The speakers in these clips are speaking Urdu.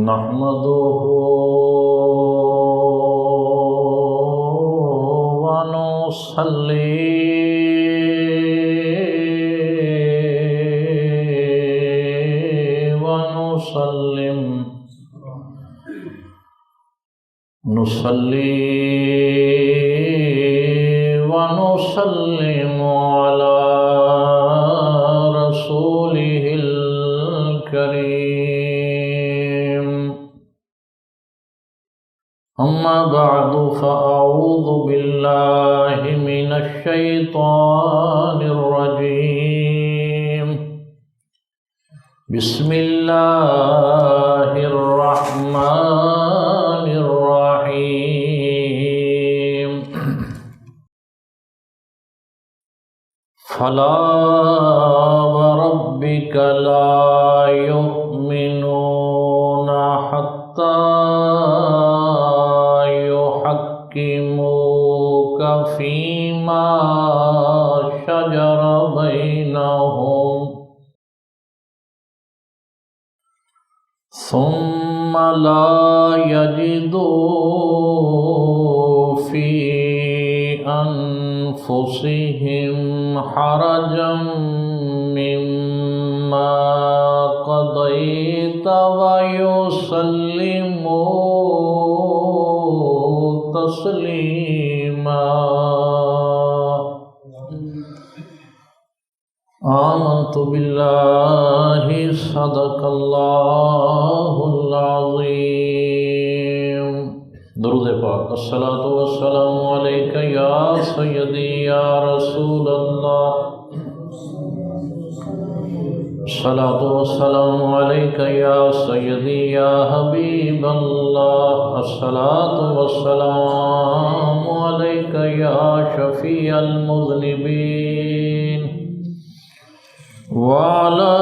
نحمده ونصلي ونسلم على رسوله الكريم أما بعد فأعوذ بالله من الشيطان الرجيم بسم الله الرحمن الرحيم فلا وربك لا يؤمنون حتى يحكموك فيما شجر بينهم ثم لا يجدوا في أنفسهم حرجا مما قضيت ويسلموا تسليما آمنت بالله صدق الله العظيم درود پاک الصلاۃ والسلام علیک یا سیدی یا رسول اللہ الصلاۃ والسلام علیک یا سیدی یا حبیب اللہ الصلاۃ والسلام علیک یا شفیع المذنبین وعلى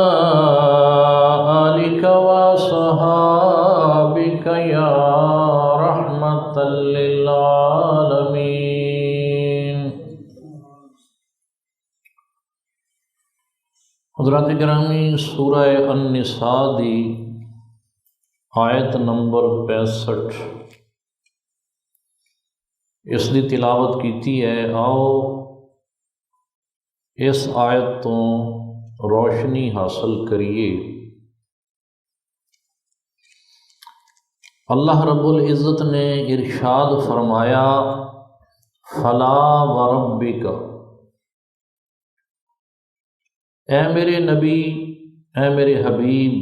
آلك وصحابك يا رحمة للعالمين۔ حضرات گرامی، سورہ النساء دی آیت نمبر 65 اس دی تلاوت کیتی ہے۔ آؤ اس آیت تو روشنی حاصل کریے۔ اللہ رب العزت نے ارشاد فرمایا فلا وربک، اے میرے نبی، اے میرے حبیب،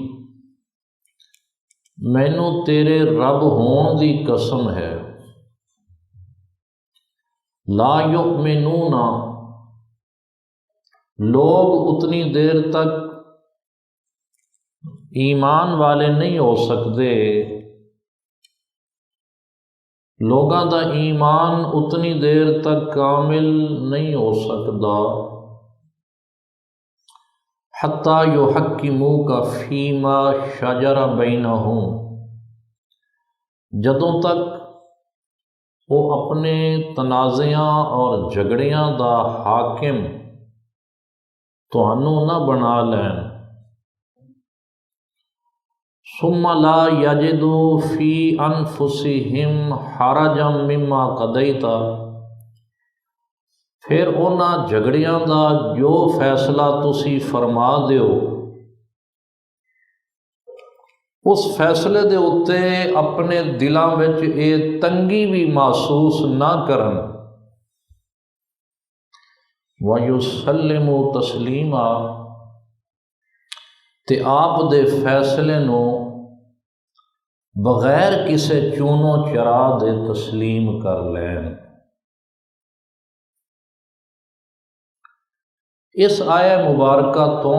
مینوں تیرے رب ہون دی قسم ہے، لا یؤمنون، لوگ اتنی دیر تک ایمان والے نہیں ہو سکتے، لوگاں دا ایمان اتنی دیر تک کامل نہیں ہو سکتا، حتی یحکموک فیما شجر بینہم، جدوں تک وہ اپنے تنازعاں اور جھگڑیاں دا حاکم تہانوں نہ بنا لین، ثم لا یجدوا فی انفسہم حرجا مما قضیت، پھر انہاں جھگڑیاں دا جو فیصلہ تسی فرما دیو اس فیصلے دے اتے اپنے دلاں وچ اے تنگی بھی محسوس نہ کرن، وَيُسَلِّمُوا تَسْلِيمًا، تے آپ دے فیصلے نو بغیر کسے چونو چرا دے تسلیم کر لین۔ اس آیہ مبارکہ تو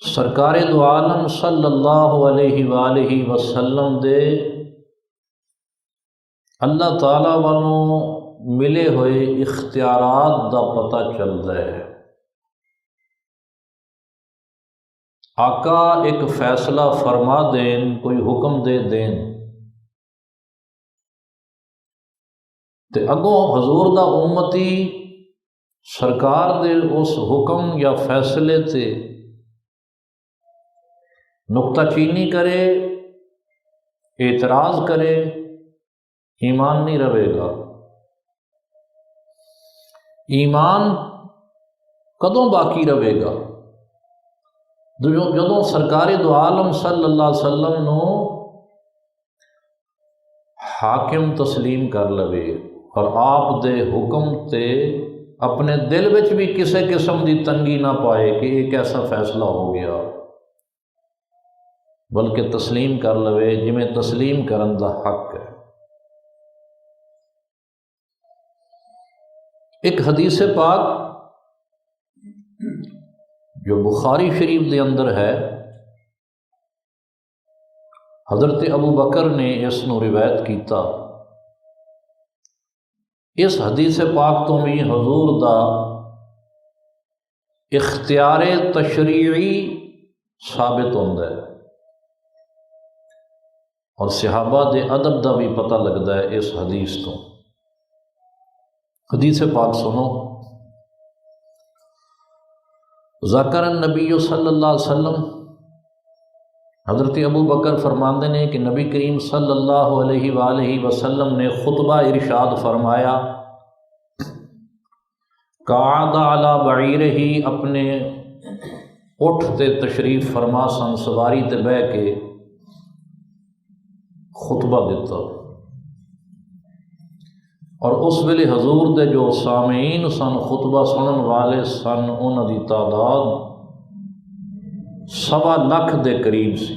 سرکار دو عالم صلی اللہ علیہ وآلہ وسلم دے اللہ تعالیٰ والوں ملے ہوئے اختیارات دا پتہ چلتا ہے۔ آقا ایک فیصلہ فرما دین، کوئی حکم دے دین تے اگوں حضور دا امتی سرکار دے اس حکم یا فیصلے تے نکتہ چینی کرے، اعتراض کرے، ایمان نہیں رہے گا۔ ایمان کدوں باقی رہے گا؟ جدوں سرکار دو عالم صلی اللہ علیہ وسلم نو حاکم تسلیم کر لوے اور آپ دے حکم تے اپنے دل وچ بھی کسے قسم دی تنگی نہ پائے کہ ایک ایسا فیصلہ ہو گیا، بلکہ تسلیم کر لوے جویں تسلیم کرن دا حق ہے۔ ایک حدیث پاک جو بخاری شریف دے اندر ہے، حضرت ابو بکر نے اس نو روایت کیتا۔ اس حدیث پاک تو بھی حضور دا اختیار تشریعی ثابت ہوندا ہے اور صحابہ دے ادب دا بھی پتہ لگدا ہے اس حدیث تو۔ حدیث پاک سنو، ذکر النبی صلی اللہ علیہ وسلم، حضرت ابو بکر فرماندے نے کہ نبی کریم صلی اللہ علیہ وآلہ وسلم نے خطبہ ارشاد فرمایا، قعد علی بعیرہ، اپنے اٹھ تے تشریف فرما سن، سواری تے بہ کے خطبہ دیتا، اور اس ویلے حضور دے جو سامعین سن، خطبہ سنن والے سن، انہاں دی تعداد 1.25 لاکھ دے قریب سی۔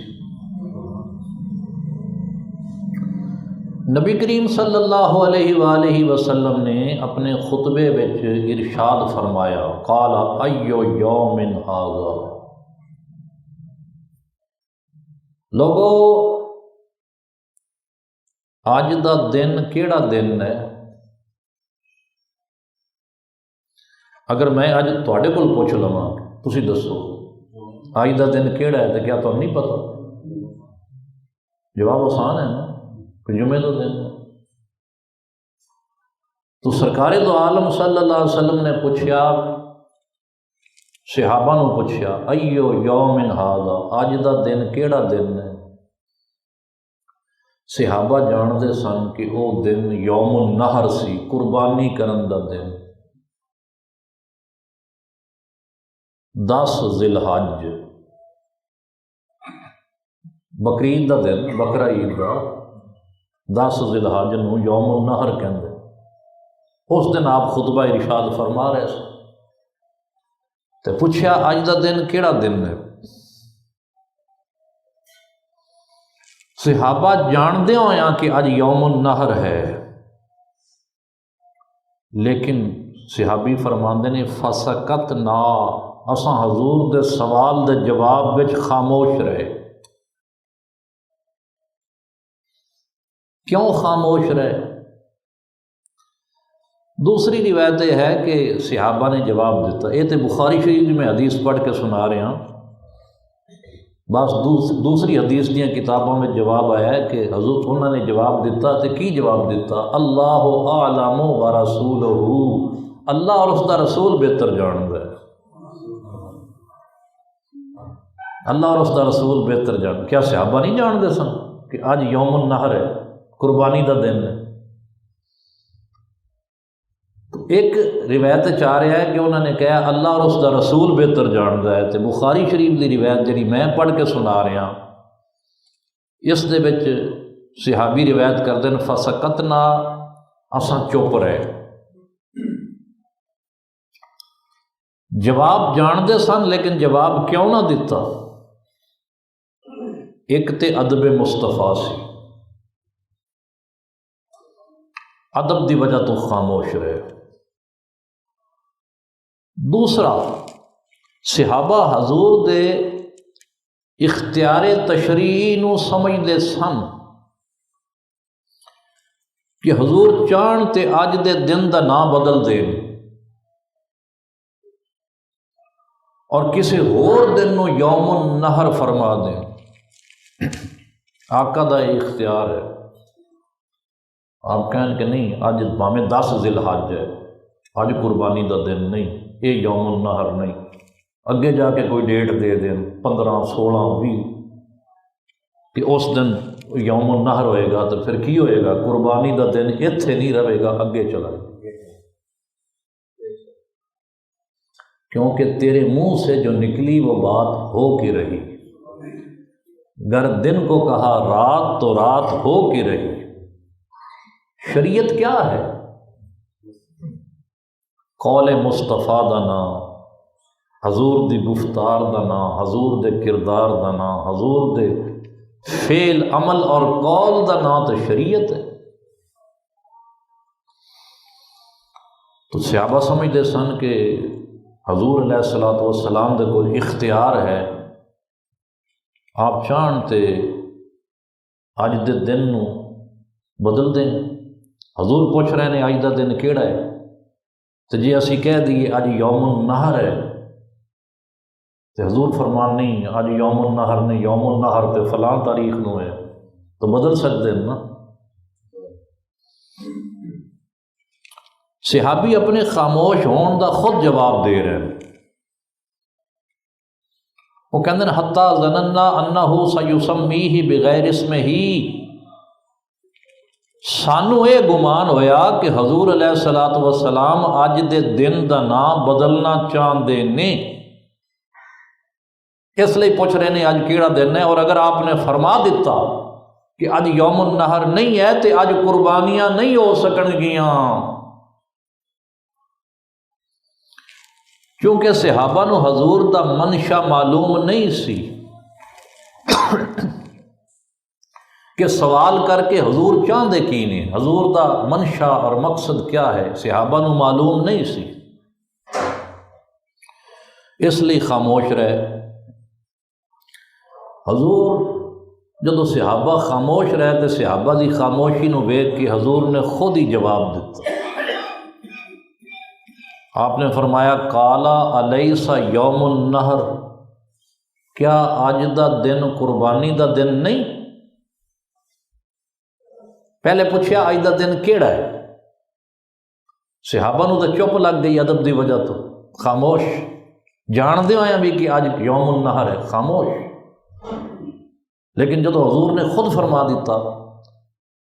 نبی کریم صلی اللہ علیہ وآلہ وسلم نے اپنے خطبے وچ ارشاد فرمایا، قال ایو یوم ھذا، لوگو اج دا دن کیڑا دن ہے؟ اگر میں اج تواڈے کول پوچھ لواں تسی دسو اج دا دن کیڑا ہے، تو کیا تمہیں نہیں پتہ؟ جواب آسان ہے نا، کہ جمعے دا دن ہے۔ تو سرکار دو عالم صلی اللہ علیہ وسلم نے پوچھا، صحابہ نو پوچھا، ایو یوم ھذا، اج دا دن کیڑا دن ہے؟ صحابہ جاندے سن کہ او دن یوم النحر سی، قربانی کرن دا دن، 10 ذی الحج، بقرعید دا دن، بقرہ عید دا 10 ذی الحج نو یوم النحر کہندے۔ اس دن آپ خطبہ ارشاد فرما رہے سن، تے پوچھا اج دا دن کیڑا دن ہے؟ صحابہ جاندے ہویاں کہ اج یوم النحر ہے، لیکن صحابی فرماندے نے فسکتنا، اساں حضور دے سوال دے جواب وچ خاموش رہے۔ کیوں خاموش رہے؟ دوسری روایت یہ ہے کہ صحابہ نے جواب دیتا، یہ تو بخاری شریف میں حدیث پڑھ کے سنا رہے ہیں، بس دوسری حدیث دیاں کتابوں میں جواب آیا ہے کہ حضور انہوں نے جواب دیتا، تو کی جواب دیتا؟ اللہ اعلم ورسولہ، اللہ اور اس دا رسول بہتر جاندا ہے، اللہ اور اس دا رسول بہتر جان۔ کیا صحابہ نہیں جانتے سن کہ آج یوم النحر ہے، قربانی دا دن ہے؟ تو ایک روایت چاہ رہا ہے کہ انہوں نے کہا اللہ اور اس دا رسول بہتر جانتا ہے، تو بخاری شریف دی روایت جڑی میں پڑھ کے سنا رہا اس دے وچ صحابی روایت کردے ہیں فسکتنا، اساں چپ رہے۔ جواب جانتے سن لیکن جواب کیوں نہ دیتا؟ ایک تے ادب مصطفیٰ سی، ادب دی وجہ تو خاموش رہے۔ دوسرا، صحابہ حضور دے اختیار تشریعی نو سمجھدے سن کہ حضور چاہن تے اج دے دن دا نام بدل دین اور کسی ہور دن نو یوم النحر فرما دیں، آقا دا اختیار ہے۔ آپ کہیں کہ نہیں اج بھاویں 10 ذی الحج ہے، اج قربانی دا دن نہیں، یہ یوم النحر نہیں، اگے جا کے کوئی ڈیٹ دے دیں 15 16 20، کہ اس دن یوم النحر ہوئے گا تو پھر کی ہوئے گا؟ قربانی دا دن اتھے نہیں رہے گا، اگے چلا جائے، کیونکہ تیرے منہ سے جو نکلی وہ بات ہو کی رہی، گر دن کو کہا رات تو رات ہو کی رہی۔ شریعت کیا ہے؟ قول مصطفیٰ دا نام، حضور دی گفتار دا نام، حضور دے کردار دا نام، حضور دے فعل عمل اور قول دا نام تو شریعت ہے۔ تو صحابہ سمجھتے سن کہ حضور علیہ الصلوۃ والسلام دے کول اختیار ہے، آپ چاہن تے اج دے دن نو بدل دیں۔ حضور پوچھ رہے ہیں اج دا دن کیڑا ہے، تو جی اسی کہہ دیے اج یوم النحر ہے تو حضور فرمان نہیں اج یوم النحر نہیں، یوم النحر تے فلاں تاریخ نو ہے، تو بدل سکتے ہیں نا۔ صحابی اپنے خاموش ہون دا خود جواب دے رہے ہیں، وہ کہندے ہیں حتی ظننا انہ سیسمیہ بغیر اسمہ، سانو یہ گمان ہویا کہ حضور علیہ الصلوۃ والسلام اج دے دن دا نام بدلنا چاہندے نے، اس لیے پوچھ رہے ہیں اج کیڑا دن ہے۔ اور اگر آپ نے فرما دیتا کہ اج یوم النحر نہیں ہے تو اج قربانیاں نہیں ہو سکن گیاں، کیونکہ صحابہ نو حضور دا منشا معلوم نہیں سی کہ سوال کر کے حضور چاہندے کی نے، حضور دا منشا اور مقصد کیا ہے، صحابہ نو معلوم نہیں سی، اس لیے خاموش رہے۔ حضور جدو صحابہ خاموش رہے تو صحابہ دی خاموشی نو ویکھ کے حضور نے خود ہی جواب دیتا۔ آپ نے فرمایا کالا الیس یوم النحر، کیا آج دا دن قربانی دا دن نہیں؟ پہلے پوچھا آج دا دن کیڑا ہے، صحابہ نو تو چپ لگ گئی ادب دی وجہ تو، خاموش، جان دے آیا بھی کہ آج یوم النحر ہے، خاموش۔ لیکن جدو حضور نے خود فرما دیتا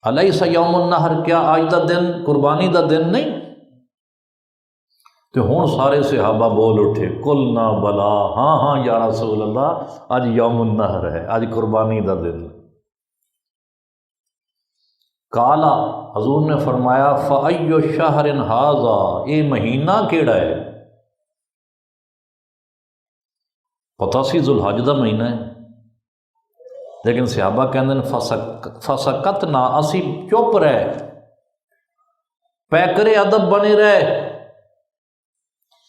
الیس یوم النحر، کیا آج دا دن قربانی دا دن نہیں، تو ہوں سارے صحابہ بول اٹھے قلنا بلا، ہاں ہاں یا رسول اللہ، آج یوم النحر ہے، آج قربانی دا دن۔ کالا، حضور نے فرمایا فَأَيُّ شَهْرٍ هَذَا، یہ مہینہ کیڑا ہے؟ پتہ سی ذوالحج دا مہینہ ہے، لیکن صحابہ کہندے ہیں فسکتنا، اسی چپ رہے، پیکرے ادب بنے رہے،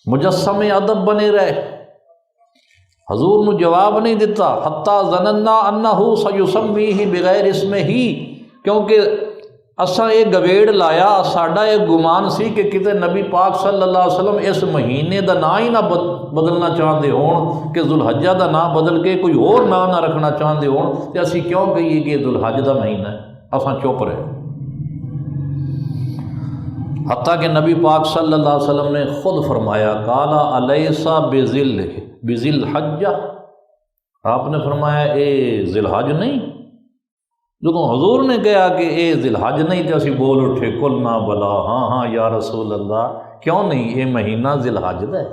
مجسم ادب بنے رہے، حضور نے جواب نہیں دیتا۔ حتی ظننا انہ سیسمیہ بغیر اسمہ، کیونکہ اساں یہ گویڑ لایا، ساڈا یہ گمان سی کہ کتے نبی پاک صلی اللہ علیہ وسلم اس مہینے دا نام ہی نہ بدلنا چاہتے ہون، کہ ذوالحجہ دا نام بدل کے کوئی اور نام نہ رکھنا چاہتے ہون، تو اسی کیوں کہیے کہ ذوالحج دا مہینہ ہے، اساں چپ رہے۔ حتیٰ کہ نبی پاک صلی اللہ علیہ وسلم نے خود فرمایا کالا الیسا بذی الحجہ، آپ نے فرمایا اے ذی الحج نہیں؟ جدوں حضور نے کہا کہ اے ذی الحج نہیں تو اسی بول اٹھے قلنا بلا، ہاں ہاں یا رسول اللہ، کیوں نہیں، یہ مہینہ ذی الحج دا ہے۔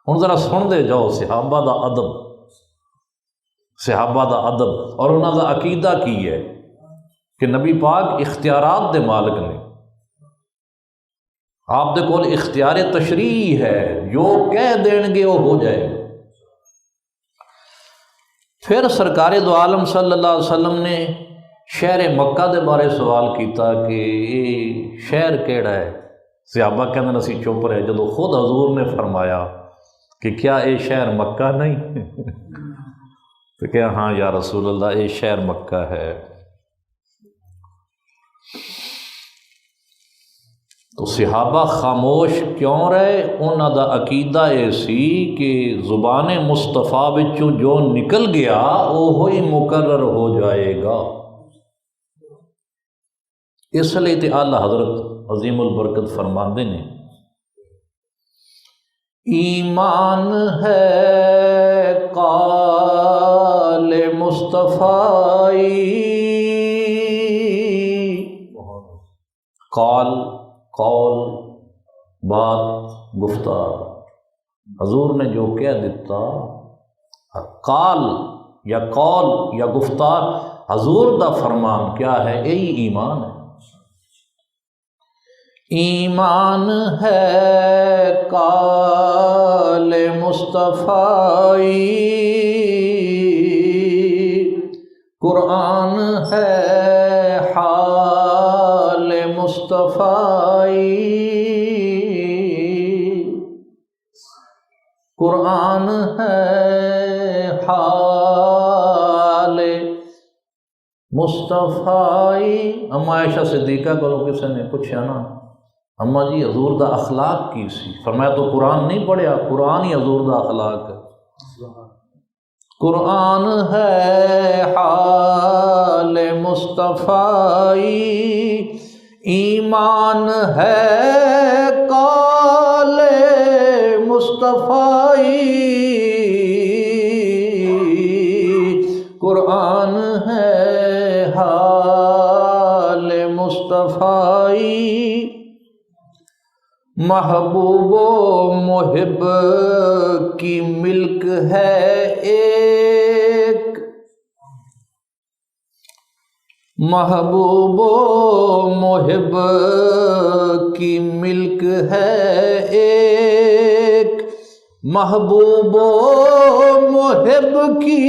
ہن ذرا سن دے جاؤ صحابہ دا ادب، صحابہ دا ادب اور انہاں دا عقیدہ کی ہے کہ نبی پاک اختیارات دے مالک نے، آپ دے کول اختیار تشریع ہے، جو کہہ دین گے وہ ہو جائے گا۔ پھر سرکار دو عالم صلی اللہ علیہ وسلم نے شہر مکہ دے بارے سوال کیتا کہ یہ شہر کیڑا ہے، صحابہ کہندے ہیں اسی چپ رہے، جدو خود حضور نے فرمایا کہ کیا یہ شہر مکہ نہیں تو کیا ہاں یا رسول اللہ یہ شہر مکہ ہے۔ تو صحابہ خاموش کیوں رہے؟ انہاں دا عقیدہ یہ سی کہ زبان مصطفیٰ وچوں جو نکل گیا وہی مقرر ہو جائے گا، اس لیے تے اعلیٰ حضرت عظیم البرکت فرماندے نے ایمان ہے قال مصطفی، قال قول بات گفتار، حضور نے جو کہہ دیتا، قال یا قول یا گفتار، حضور دا فرمان کیا ہے؟ یہی ایمان ہے۔ ایمان ہے قال مصطفی، قرآن ہے حال مصطفی، قرآن ہے حال مصطفی۔ اما عائشہ صدیقہ کو کسی نے پوچھا نا، اما جی حضور دا اخلاق کی سی؟ فرمایا تو قرآن نہیں پڑھیا، قرآن ہی حضور دا اخلاق ہے۔ قرآن ہے حال مصطفی، ایمان ہے قال مصطفی، قرآن ہے حال مصطفی، محبوب و محب کی ملک ہے ایک، محبوب و محب کی ملک ہے ایک، محبوب و محب کی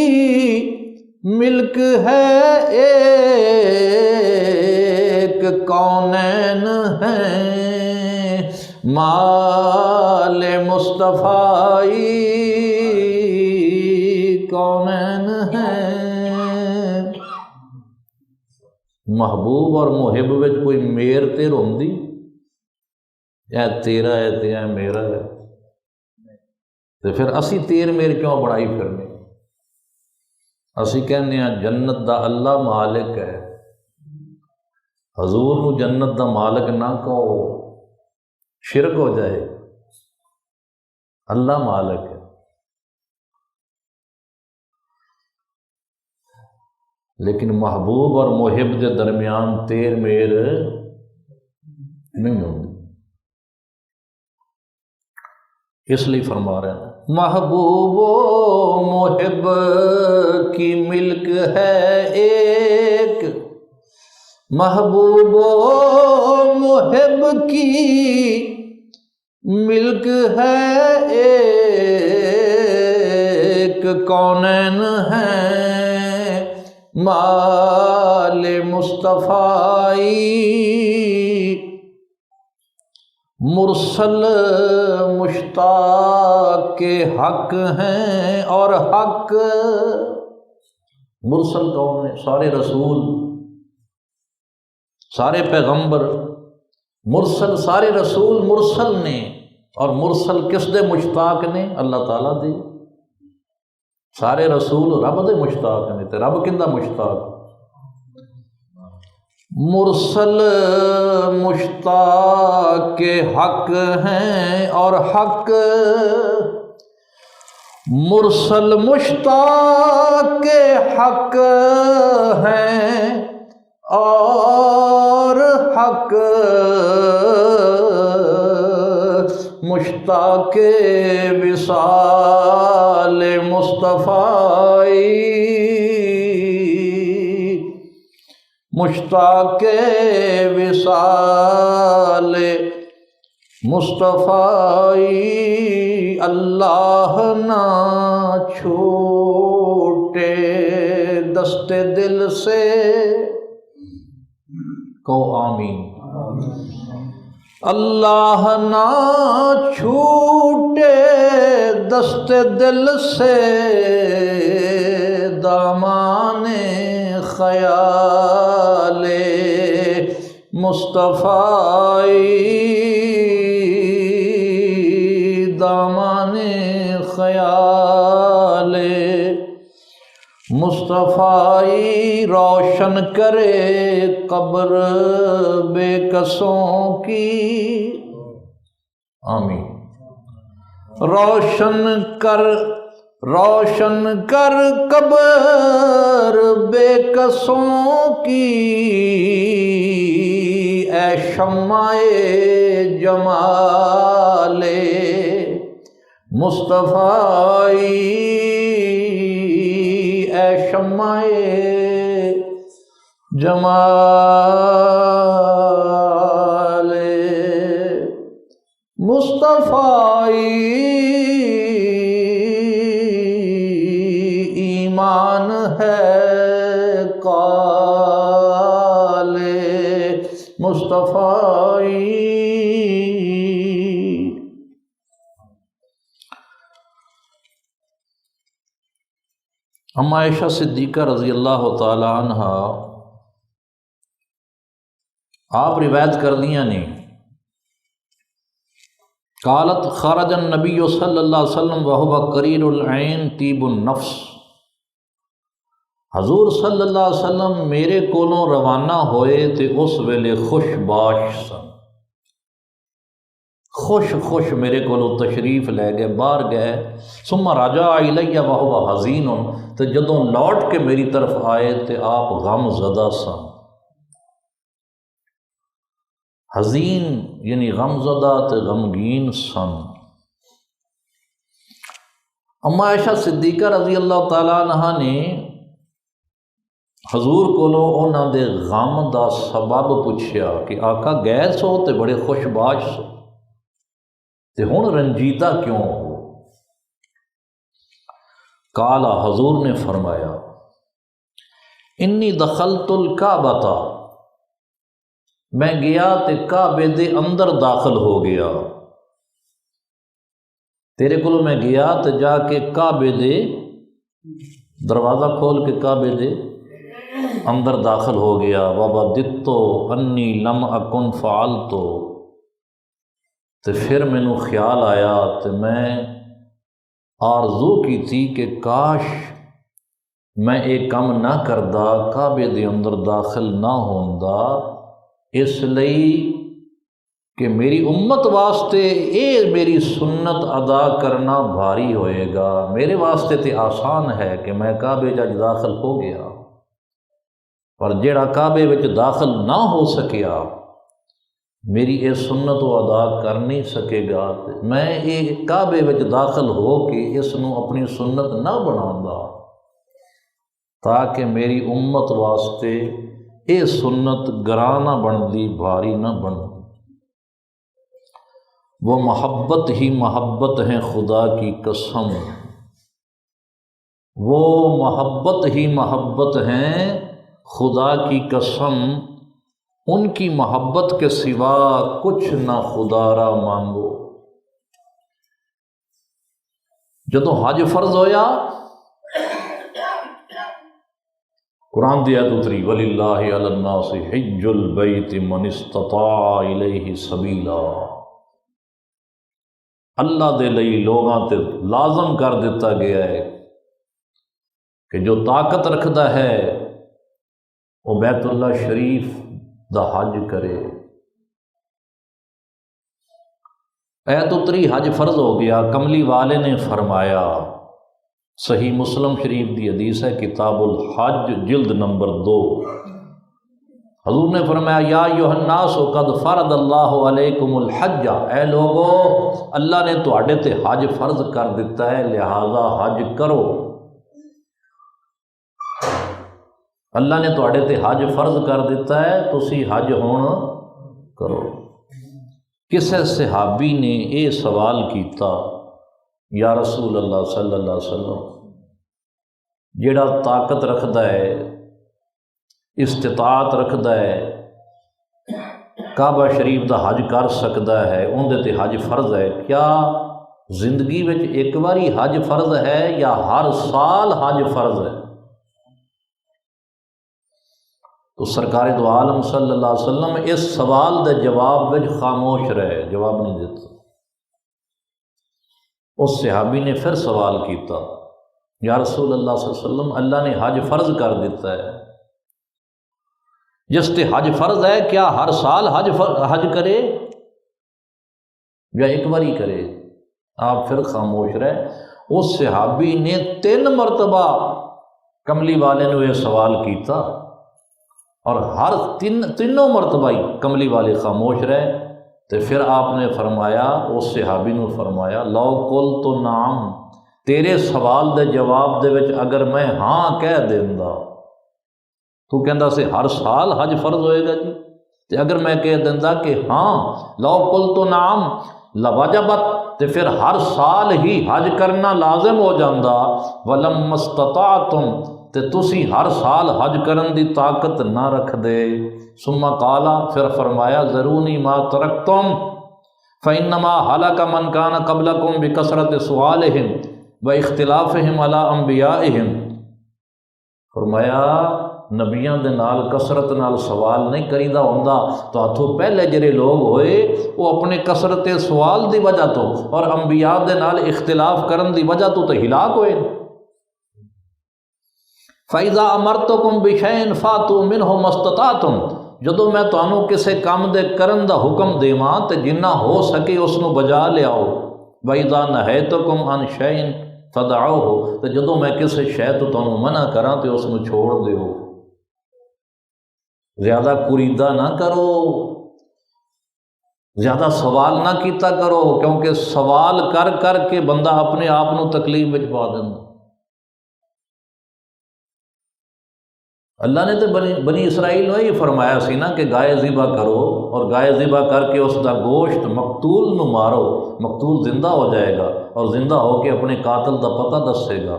ملک ہے ایک، کونین ہیں مال مصطفی، کونین ہیں۔ محبوب اور محب وچ کوئی میر تیر ہوندی؟ یا تیرا ہے تے یا میرا ہے؟ تے پھر اسی تیر میر کیوں بڑائی پھرنے؟ اسی کہنے ہیں جنت دا اللہ مالک ہے، حضور نو جنت دا مالک نہ کہو، شرک ہو جائے، اللہ مالک ہے۔ لیکن محبوب اور محب کے درمیان تیر میر نہیں ہوتی، اس لیے فرما رہے ہیں محبوب و محب کی ملک ہے ایک، محبوب و محب کی ملک ہے ایک، کونین ہیں مال مصطفی، مرسل مشتاق کے حق ہیں اور حق، مرسل کون ہے؟ سارے رسول، سارے پیغمبر، مرسل سارے رسول مرسل نے، اور مرسل کس دے مشتاق نے؟ اللہ تعالیٰ دے۔ سارے رسول رب دے مشتاق نے، تے رب کندہ مشتاق؟ مرسل مشتاق کے حق ہیں اور حق، مرسل مشتاق کے حق ہیں اور حق، مشتاق وصال مصطفی، مشتاق وصال مصطفی، اللہ نہ چھوٹے دست دل سے، کہو آمین۔ اللہ نہ چھوٹے دست دل سے، دامان خیال مصطفی، دامان خیال مصطفی، روشن کرے قبر بے کسوں کی، آمین۔ روشن کر روشن کر قبر بے کسوں کی، اے شمع جمال مصطفی، اے شمع جمال مصطفی، ایمان ہے قال مصطفی۔ اما عائشہ صدیقہ رضی اللہ تعالی عنہ آپ روایت کر دیا نے، قالت خرج النبی صلی اللہ علیہ وسلم وهو قریر العین طیب النفس، حضور صلی اللہ علیہ وسلم میرے کولوں روانہ ہوئے تے اس ویلے خوش باش سن، خوش خوش میرے کولوں تشریف لے گئے، باہر گئے، ثم رجع الی وهو حزین، تے جدوں لوٹ کے میری طرف آئے تے آپ غم زدہ سن، حزین یعنی غم زدہ تے غمگین سن۔ اما عائشہ صدیقہ رضی اللہ تعالیٰ عنہ نے حضور کولوں انہاں دے غم دا سبب پوچھیا کہ آقا گئے سو تے بڑے خوش باش سو تے ہن رنجیدہ کیوں ہو؟ قال، حضور نے فرمایا، انی دخلت الکعبۃ، میں گیا تے کعبے دے اندر داخل ہو گیا، تیرے کولوں میں گیا تے جا کے کعبے دے دروازہ کھول کے کعبے دے اندر داخل ہو گیا، وَوَدِدتُّ أَنِّي لَمْ أَكُنْ فَعَلْتُ، تے پھر مینوں خیال آیا تے میں آرزو کی تھی کہ کاش میں ایک کام نہ کردا، کعبے دے اندر داخل نہ ہوندا، اس لئی کہ میری امت واسطے اے میری سنت ادا کرنا بھاری ہوئے گا، میرے واسطے تے آسان ہے کہ میں کعبے جج داخل ہو گیا، پر جیڑا کعبے وچ داخل نہ ہو سکیا میری اے سنت و ادا کر نہیں سکے گا، میں اے کعبے وچ داخل ہو کے اس نو اپنی سنت نہ بناؤں تاکہ میری امت واسطے اے سنت گراں نہ بندی، بھاری نہ بندی۔ وہ محبت ہی محبت ہیں خدا کی قسم، وہ محبت ہی محبت ہیں خدا کی قسم، ان کی محبت کے سوا کچھ نہ خدا را مانگو۔ جدوں حج فرض ہویا، قرآن دی آیت اتری، وَلِلَّهِ عَلَى النَّاسِ حِجُّ الْبَيْتِ مَنِ اسْتَطَاعَ إِلَيْهِ سَبِيلًا، اللہ دے لئی لوگاں تے لازم کر دیتا گیا ہے کہ جو طاقت رکھدا ہے وہ بیت اللہ شریف دا حج کرے۔ ایت اتری، حج فرض ہو گیا، کملی والے نے فرمایا، صحیح مسلم شریف دی حدیث ہے، کتاب الحج جلد نمبر 2، حضور نے فرمایا، یا ایھا الناس قد فرض اللہ علیکم الحج، اے لوگو اللہ نے تواڈے تے حج فرض کر دیتا ہے، لہذا حج کرو۔ اللہ نے تواڈے تے حج فرض کر دیتا ہے، تسی حج ہون کرو۔ کسے صحابی نے یہ سوال کیتا، یا رسول اللہ صلی اللہ علیہ وسلم، جیڑا طاقت رکھدا ہے، استطاعت رکھدا ہے، کعبہ شریف دا حج کر سکدا ہے، اندے تے حج فرض ہے، کیا زندگی وچ ایک باری حج فرض ہے یا ہر سال حج فرض ہے؟ تو سرکار دو عالم صلی اللہ علیہ وسلم اس سوال دے جواب وچ خاموش رہے، جواب نہیں دیتا۔ اس صحابی نے پھر سوال کیتا، یا رسول اللہ صلی اللہ علیہ وسلم، اللہ نے حج فرض کر دیتا ہے، جس تے حج فرض ہے کیا ہر سال حج کرے یا ایک باری کرے؟ آپ پھر خاموش رہے۔ اس صحابی نے 3 مرتبہ کملی والے نے یہ سوال کیتا اور ہر تینوں مرتبہ ہی کملی والے خاموش رہے۔ تو پھر آپ نے فرمایا، اس صحابی نے فرمایا لو قلت نعم، تیرے سوال دے جواب دے وچ اگر میں ہاں کہہ دیندا، تو کہندا سے ہر سال حج فرض ہوئے گا جی، تے اگر میں کہہ دیندا کہ ہاں لو قلت نعم لوجبت، تے پھر ہر سال ہی حج کرنا لازم ہو جاندا، ولم استطعتم، تے تسی ہر سال حج کرن دی طاقت نہ رکھ دے۔ ثم قالا، پھر فرمایا ذرونی ما ترکتم فانما ہلک من کان قبلکم بکثرت سؤالہم واختلافہم علی انبیائہم، فرمایا نبیاں دے نال کثرت نال سوال نہیں کریدا ہوندا، تو ہاتھوں پہلے جڑے لوگ ہوئے وہ اپنے کثرت سوال دی وجہ تو اور انبیاء دے نال اختلاف کرن دی وجہ تو ہلاک ہوئے۔ فَإِذَا أَمَرْتُكُمْ بِشَيْءٍ فَأْتُوا مِنْهُ مَا اسْتَطَعْتُمْ، جدوں میں تانوں کسے کام دے کرن دا حکم دیواں تے جنہ ہو سکے اس نو بجا لیاؤ۔ وَإِذَا نَهَيْتُكُمْ عَنْ شَيْءٍ فَدَعُوهُ، تے جدوں میں کسے شے تو تانوں منع کراں تے اس نو چھوڑ دیو، زیادہ کریدہ نہ کرو، زیادہ سوال نہ کیتا کرو، کیونکہ سوال کر کر کے بندہ اپنے آپ نو تکلیف وچ پا دیندا۔ اللہ نے تو بنی اسرائیل نے یہ فرمایا سی نا کہ گائے ذبح کرو، اور گائے ذبح کر کے اس دا گوشت مقتول نو مارو، مقتول زندہ ہو جائے گا اور زندہ ہو کے اپنے قاتل دا پتہ دسے گا۔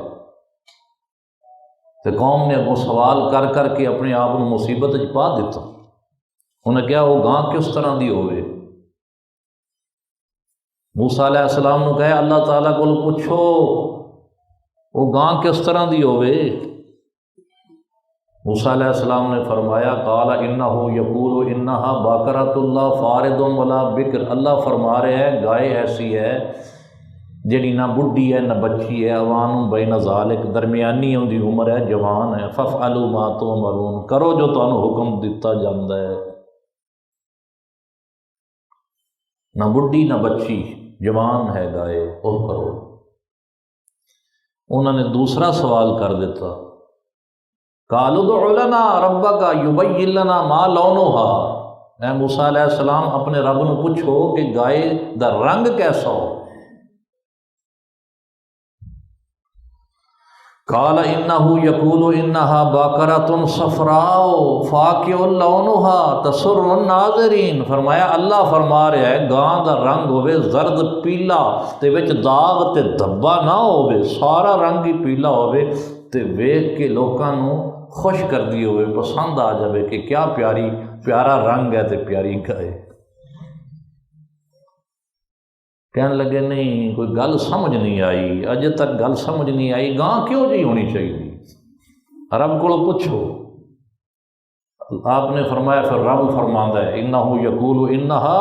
تو قوم نے وہ سوال کر کر کے اپنے آپ کو مصیبت وچ پا دیتا۔ انہیں کیا وہ گاں کس طرح دی ہوئے؟ موسیٰ علیہ السلام نے کہا اللہ تعالیٰ کو پوچھو وہ گاں کس طرح دی ہوئے؟ موسیٰ علیہ السلام نے فرمایا قال انہ یقول انہا باقرۃ اللہ فارض ولا بکر، اللہ فرما رہے ہیں گائے ایسی ہے جڑی نہ بڈھی ہے نہ بچی ہے، اوان بین ذالک، درمیانی ان دی عمر ہے، جوان ہے، فافعلوا ما تؤمرون، کرو جو تانوں حکم دتا جاندا ہے، نہ بڈھی نہ بچی، جوان ہے گائے، وہ کرو۔ انہوں نے دوسرا سوال کر دیتا، قالوا ادع لنا ربک یبین لنا ما لونھا، اے موسیٰ علیہ السلام اپنے رب نو پوچھو کہ گائے دا رنگ کیسا ہو؟ قال انہ یقول انہا باقرۃ صفراء فاقع لونھا تسر الناظرین، فرمایا اللہ فرما رہا ہے گاں دا رنگ ہوئے زرد پیلا تے وچ داغ تے دھبا نہ ہوئے، سارا رنگ ہی پیلا ہوئے تے ویکھ کے لوکاں نو خوش کر دی ہوئے، پسند آ جائے کہ کیا پیارا رنگ ہے تے پیاری گائے۔ کہنے لگے نہیں کوئی گل سمجھ نہیں آئی، اجے تک گل سمجھ نہیں آئی، گاں کیوں جی ہونی چاہیے؟ رب کو پوچھو۔ آپ نے فرمایا، پھر رب فرماندا ہے انہ یقول انہا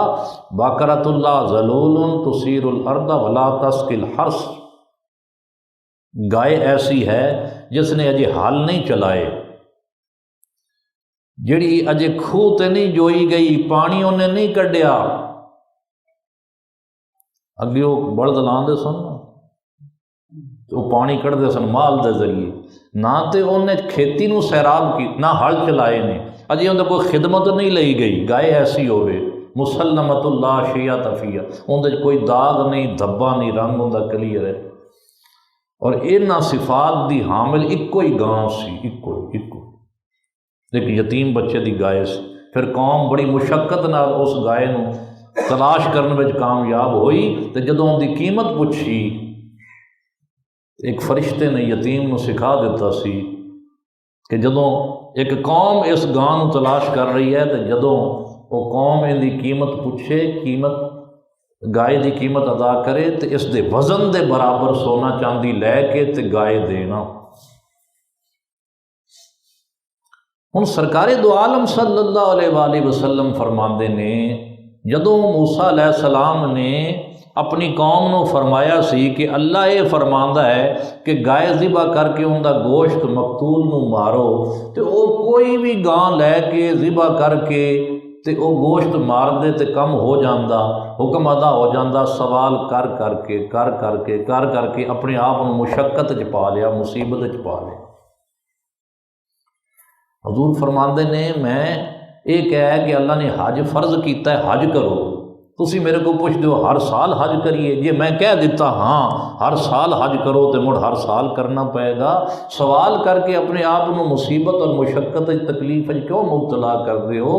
باقرۃ اللہ ذلول تثیر الارض ولا تسقی الحرث، گائے ایسی ہے جس نے اجے ہل نہیں چلائے، جڑی اجے کھوہ تے نہیں جوئی گئی، پانی انہیں نہیں کڈیا، اگے وہ بلد لاندے سن وہ پانی کڈتے سن مال دے ذریعے، نہ تے انہیں کھیتی نو سیراب کی، نہ ہل چلائے نے، اجے اندر کوئی خدمت نہیں لئی گئی، گائے ایسی ہوئے مسلمۃ اللہ شیعۃ فیہا، اندر کوئی داغ نہیں دھبا نہیں، رنگ اندر کلیئر ہے، اور انہاں صفات دی حامل ایکو ہی گاں سی، ایکو ایک یتیم بچے دی گائے سی۔ پھر قوم بڑی مشقت نال اس گائے نو تلاش کرنے میں کامیاب ہوئی، تو جدوں ان دی قیمت پوچھی، ایک فرشتے نے یتیم نو سکھا دیتا سی کہ جدوں ایک قوم اس گاں نو تلاش کر رہی ہے، تو جدوں وہ قوم ان دی قیمت پوچھے، قیمت گائے دی قیمت ادا کرے، تو اس دے وزن دے برابر سونا چاندی لے کے تے گائے دینا۔ ہن سرکار دو عالم صلی اللہ علیہ وآلہ وسلم فرماندے نے جدوں موسیٰ علیہ السلام نے اپنی قوم نو فرمایا سی کہ اللہ یہ فرماندا ہے کہ گائے ذبح کر کے ان دا گوشت مقتول نو مارو، تو وہ کوئی بھی گاں لے کے ذبح کر کے تے وہ گوشت مار دے تے کم ہو جاندہ، حکم ادا ہو جاندہ، سوال کر کر کے اپنے آپ کو مشقت چ پا لیا، مصیبت چ پا لیا۔ حضور فرماندے نے میں یہ کہا ہے کہ اللہ نے حج فرض کیتا ہے، حج کرو، تسی میرے کو پوچھ دیو ہر سال حج کریے، جی میں کہہ دیتا ہاں ہر سال حج کرو تو مڑ ہر سال کرنا پائے گا، سوال کر کے اپنے آپ کو مصیبت اور مشقت تکلیف کیوں مبتلا کر دے ہو؟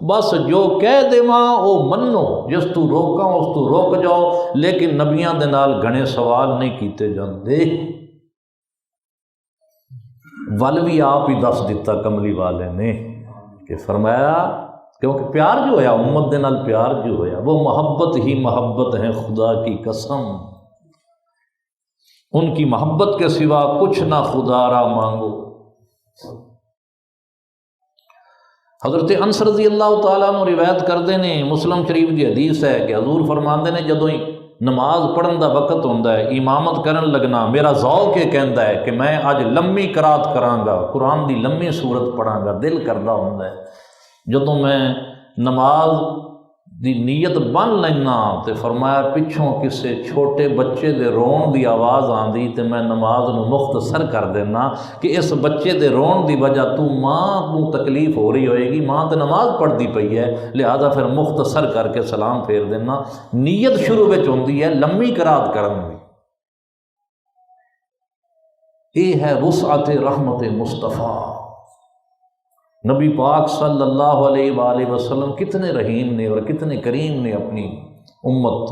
بس جو کہہ دیواں وہ منو، جس تو روکاں اس تو روک جاؤ، لیکن نبیاں دے نال گھنے سوال نہیں کیتے جاندے۔ ول بھی آپ ہی دس دیتا کملی والے نے کہ فرمایا کیونکہ پیار جو ہویا امت دے نال پیار جو ہویا وہ محبت ہی محبت ہے، خدا کی قسم ان کی محبت کے سوا کچھ نہ خدا را مانگو۔ حضرت انس رضی اللہ تعالیٰ عنہ روایت کردے نے، مسلم شریف دی حدیث ہے کہ حضور فرماندے نے جدوں ہی نماز پڑھن دا وقت ہوندا ہے، امامت کرن لگنا، میرا ذوق یہ کہندا ہے کہ میں اج لمبی قرات کراں گا، قرآن دی لمبی سورت پڑھاں گا، دل کردا ہوندا ہے۔ جدوں میں نماز دی نیت بن لینا تے فرمایا پچھوں کسے چھوٹے بچے دے رون دی آواز آندی تے میں نماز نو مختصر کر دینا کہ اس بچے دے رون دی وجہ تو ماں کو تکلیف ہو رہی ہوئے گی، ماں تے نماز پڑھتی پئی ہے، لہذا پھر مختصر کر کے سلام پھیر دینا۔ نیت شروع وچ ہوندی ہے لمبی قرات کرن دی۔ یہ ہے وسعت رحمت مصطفیٰ۔ نبی پاک صلی اللہ علیہ وآلہ وسلم کتنے رحیم نے اور کتنے کریم نے اپنی امت۔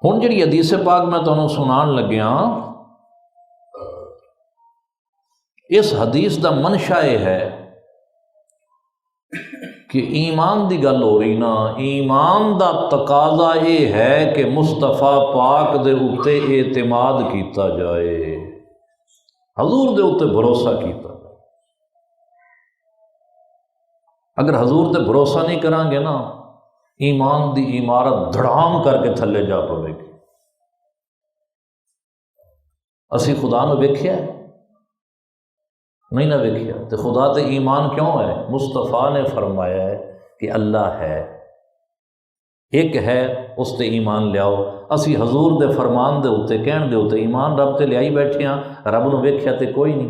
ہن جڑی حدیث پاک میں تمہیں سنان لگیا، اس حدیث دا منشا یہ ہے کہ ایمان دی گل ہو رہی نا، ایمان دا تقاضا یہ ہے کہ مصطفیٰ پاک دے اوتے اعتماد کیتا جائے، حضور دے اوتے بھروسہ کیتا جائے۔ اگر حضور تے بھروسہ نہیں کران گے نا، ایمان دی عمارت دھڑام کر کے تھلے جا پوے گی۔ اسی خدا نو ویکھیا ہے؟ نہیں نہ ویکھیا، تے خدا تے ایمان کیوں ہے؟ مصطفیٰ نے فرمایا ہے کہ اللہ ہے، ایک ہے، اس تے ایمان لیاؤ۔ اسی حضور دے فرمان دے اوتے کہن دے اوتے ایمان رب تے لیائی بیٹھے ہاں، رب نو ویکھیا تے کوئی نہیں،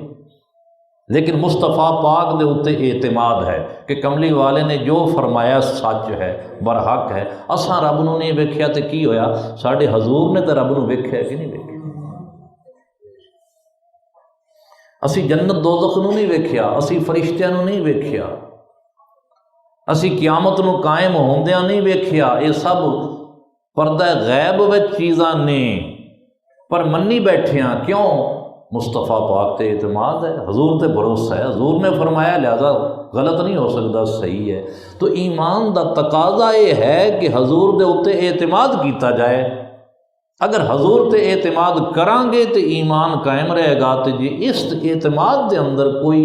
لیکن مصطفیٰ پاک دے اوتے اعتماد ہے کہ کملی والے نے جو فرمایا سچ ہے، برحق ہے۔ اساں رب نو نہیں ویکھیا تے کی ہویا؟ ساڈے حضور نے تے رب نو ویکھیا کہ نہیں ویکھیا؟ اسی جنت دوزخ نو نہیں ویکھیا، اسی فرشتیاں نو نہیں ویکھیا، اسی قیامت نو قائم ہوندیاں نہیں ویکھیا، یہ سب پردہ غیب وچ چیزاں نے، پر منی بیٹھے ہاں کیوں؟ مصطفیٰ پاک تے اعتماد ہے، حضور تے بھروسہ ہے، حضور نے فرمایا لہذا غلط نہیں ہو سکتا، صحیح ہے۔ تو ایمان دا تقاضا یہ ہے کہ حضور دے اوتے اعتماد کیتا جائے۔ اگر حضور تے اعتماد کران گے تو ایمان قائم رہے گا، تو جی اس اعتماد دے اندر کوئی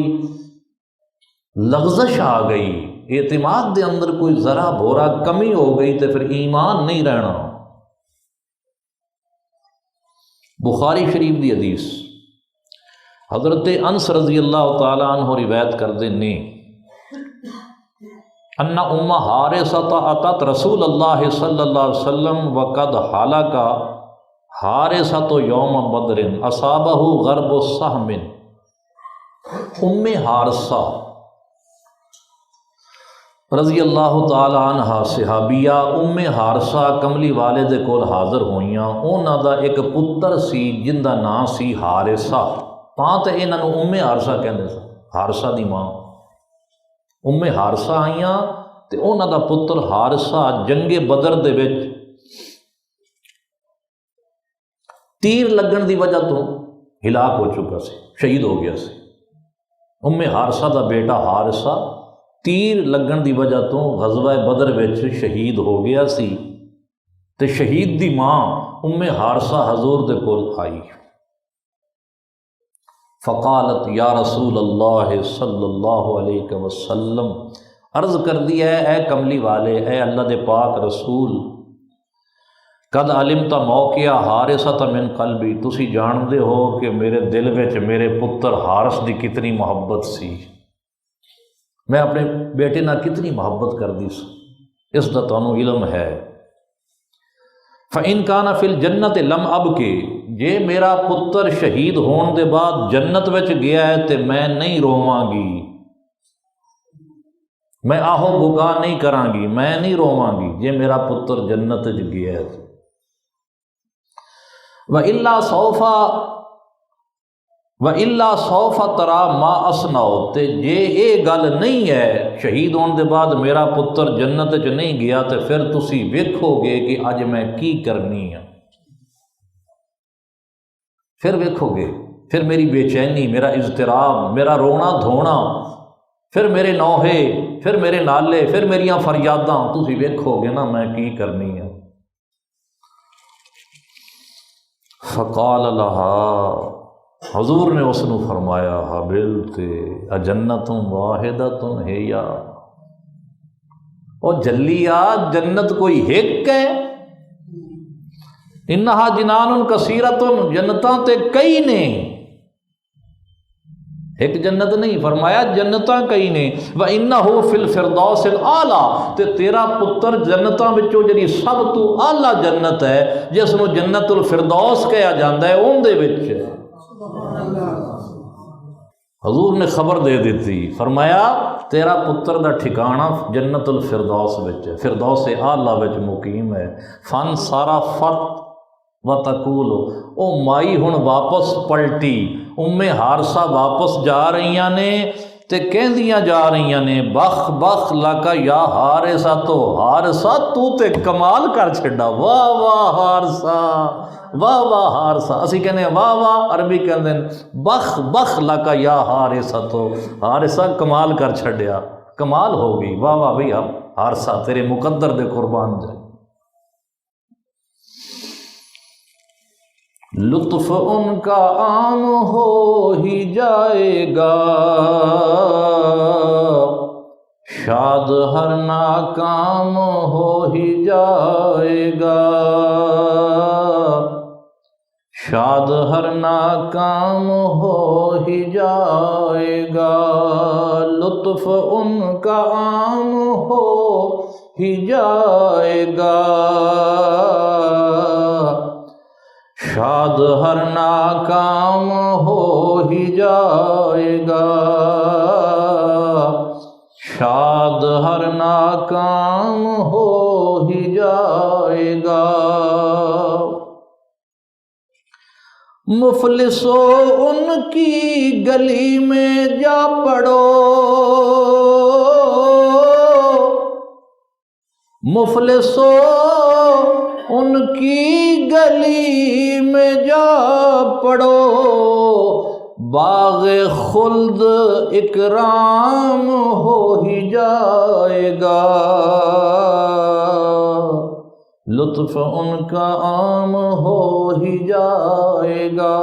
لغزش آ گئی، اعتماد دے اندر کوئی ذرا بھورا کمی ہو گئی تو پھر ایمان نہیں رہنا۔ بخاری شریف دی حدیث، حضرت انس رضی اللہ تعالیٰ عنہ روایت کردے نے، ان ام حارثۃ اتت رسول اللہ صلی اللہ علیہ وسلم وقد حلق حارثۃ یوم بدر اصابہ غرب سہم۔ ام حارثہ رضی اللہ تعالی عنہ صحابیہ ام حارثہ کملی والے دے کول حاضر ہوئیاں، انہاں دا ایک پتر سی جن دا نام سی حارثہ، تاں تے انہاں نوں ام حارثہ کہندے سن، حارثہ دی ماں ام حارثہ آئیاں تے انہاں دا پتر حارثہ جنگ بدر دے وچ تیر لگن دی وجہ تو ہلاک ہو چکا سی، شہید ہو گیا سی۔ ام حارثہ دا بیٹا حارثہ تیر لگن دی وجہ تو غزوہ بدر وچ شہید ہو گیا سی، تے شہید دی ماں ام حارثہ حضور دے کول آئی، فقالت یا رسول اللہ صلی اللہ علیہ وسلم، عرض کر دیا ہے اے کملی والے، اے اللہ دے پاک رسول، قد علمت موقع حارثۃ من قلبی، تسی جان دے ہو کہ میرے دل وچ میرے پتر حارث دی کتنی محبت سی، میں اپنے بیٹے نال کتنی محبت کردی سی، اس دا تانوں علم ہے۔ فَإِن كَانَ فِي الْجَنَّةِ لَمْ أَبْكِ، جے میرا پتر شہید ہون دے بعد جنت وچ گیا ہے تے میں نہیں رواں گی، میں آہو بکا نہیں کراں گی، میں نہیں رواں گی جے میرا پتر جنت وچ گیا ہے۔ وَإِلَّا سَوْفَ تَرَىٰ مَا أَصْنَعُ، تے جے یہ گل نہیں ہے شہید ہون دے بعد میرا پتر جنت وچ نہیں گیا تے پھر تسی ویکھو گے کہ اج میں کی کرنی ہے، پھر ویکھو گے، پھر میری بے چینی، میرا اضطراب، میرا رونا دھونا، پھر میرے نوحے، پھر میرے نالے، پھر میریاں فریاداں، تسی ویکھو گے نا میں کی کرنی ہے۔ فقال لہا، حضور نے اس نو فرمایا، حابل تے اجنت واحدۃ ہے یا، او جلیا جنت کوئی ایک ہے؟ انہا جنان کثیرۃ، جنتاں تے کئی نے، ایک جنت نہیں، فرمایا جنتاں کئی نے۔ وَإِنَّهُ فِي الْفِرْدَوْسِ الْأَعْلَىٰ، تے تیرا پتر جنتاں وچوں جڑی سب تو اعلیٰ جنت ہے جس نو جنت الفردوس کہا جاندہ ہے اون دے وچ۔ حضور نے خبر دے دیتی، فرمایا تیرا پتر دا ٹھکانہ جنت الفردوس وچ ہے، فردوس اعلیٰ وچ مقیم ہے۔ فن سارا فت و تقول، او مائی ہن واپس پلٹی، حارثہ واپس جا رہیاں نے تے کہندیاں جا رہیاں نے، بخ بخ لکا یا حارثہ، تو حارثہ تو تے کمال کر چھڑا، واہ واہ حارثہ، واہ واہ حارثہ، اسی کہنے واہ واہ، عربی کہندے بخ بخ لکا یا حارثہ، تو حارثہ کمال کر چھڑیا، کمال ہو گئی، واہ واہ بھئی اب حارثہ تیرے مقدر دے قربان جائے۔ لطف ان کا عام ہو ہی جائے گا، شاد ہر ناکام ہو ہی جائے گا، شاد ہر ناکام ہو ہی جائے گا، لطف ان کا عام ہو ہی جائے گا، شاد ہر ناکام ہو ہی جائے گا، شاد ہر ناکام ہو ہی جائے گا، مفلسو ان کی گلی میں جا پڑو، مفلسو ان کی گلی میں جا پڑو، باغ خلد اکرام ہو ہی جائے گا، لطف ان کا عام ہو ہی جائے گا،